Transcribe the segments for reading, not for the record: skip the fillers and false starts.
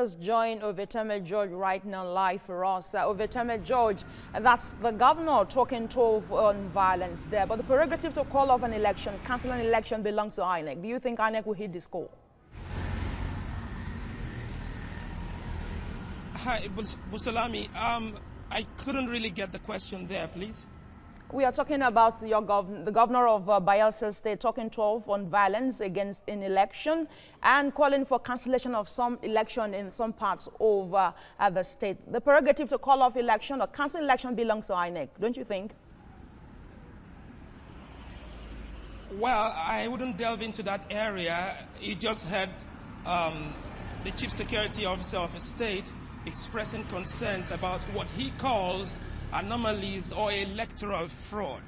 Let's join Ovieteme George right now live for us. Ovieteme George, that's the governor talking on violence there, but the prerogative to call off an election, cancel an election belongs to INEC. Do you think INEC will hit this call? Hi, Busalami. I couldn't really get the question there, please. We are talking about the governor of Bayelsa State talking on violence against an election and calling for cancellation of some election in some parts of the state. The prerogative to call off election or cancel election belongs to INEC, don't you think? Well, I wouldn't delve into that area. You just heard the chief security officer of a state expressing concerns about what he calls anomalies or electoral fraud.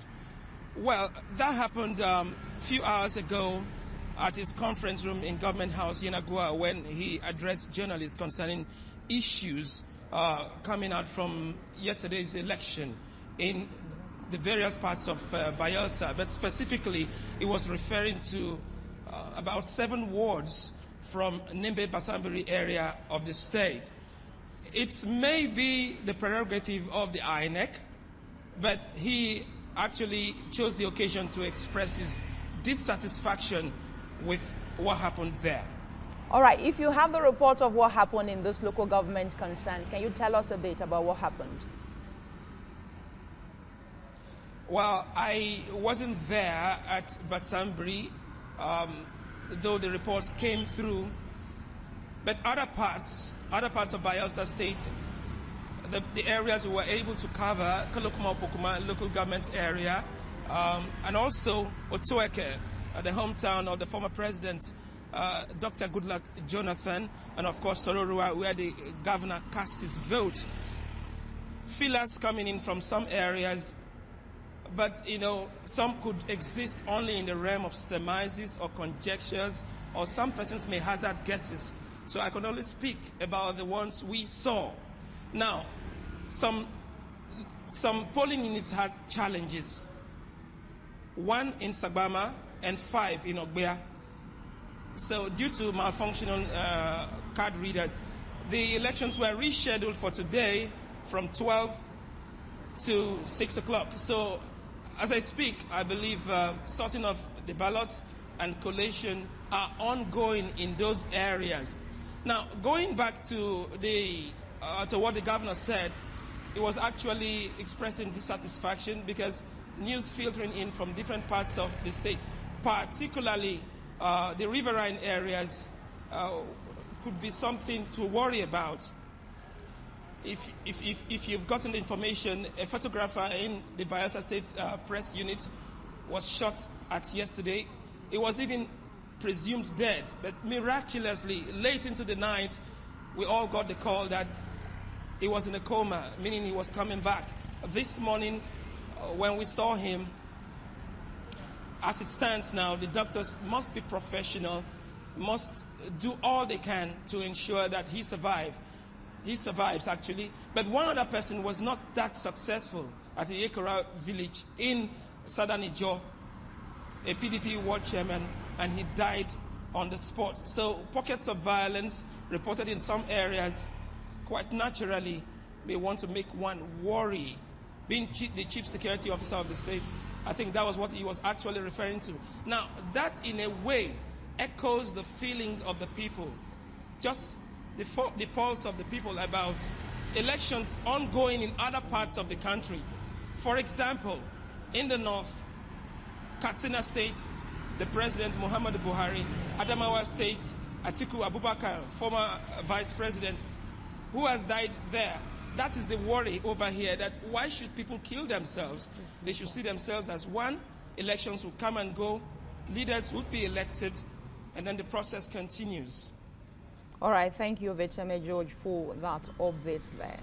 Well, that happened a few hours ago at his conference room in Government House, Yenagua, when he addressed journalists concerning issues coming out from yesterday's election in the various parts of Bayelsa. But specifically, he was referring to about 7 wards from Nimbe Basambiri area of the state. It may be the prerogative of the INEC, but he actually chose the occasion to express his dissatisfaction with what happened there. All right, if you have the report of what happened in this local government concern, can you tell us a bit about what happened? Well, I wasn't there at Basambiri, though the reports came through. But other parts of Bayelsa State, the areas we were able to cover, Kalokuma Pokuma local government area, and also Otoeke, the hometown of the former president, Dr. Goodluck Jonathan, and of course Tororua, where the governor cast his vote. Feelers coming in from some areas, but some could exist only in the realm of surmises or conjectures, or some persons may hazard guesses. So I can only speak about the ones we saw. Now, some polling units had challenges. 1 in Sagbama and 5 in Ogbea. So due to malfunctioning card readers, the elections were rescheduled for today from 12 to 6 o'clock. So as I speak, I believe sorting of the ballots and collation are ongoing in those areas. Now, going back to what the governor said, he was actually expressing dissatisfaction because news filtering in from different parts of the state, particularly the riverine areas, could be something to worry about. If you've gotten the information, a photographer in the Bayelsa State press unit was shot at yesterday. It was even presumed dead, but miraculously, late into the night, we all got the call that he was in a coma, meaning he was coming back. This morning, when we saw him, as it stands now, the doctors must be professional, must do all they can to ensure that he survives. He survives, actually. But one other person was not that successful at the Yekora village in Southern Ijo, a PDP ward chairman, and he died on the spot. So pockets of violence reported in some areas, quite naturally, may want to make one worry. Being the chief security officer of the state, I think that was what he was actually referring to. Now, that in a way echoes the feeling of the people, just the pulse of the people about elections ongoing in other parts of the country. For example, in the north, Katsina State, the President Muhammadu Buhari, Adamawa State, Atiku Abubakar, former Vice President, who has died there. That is the worry over here, that why should people kill themselves? They should see themselves as one. Elections will come and go, leaders would be elected, and then the process continues. All right, thank you, Ovieteme George, for that update there.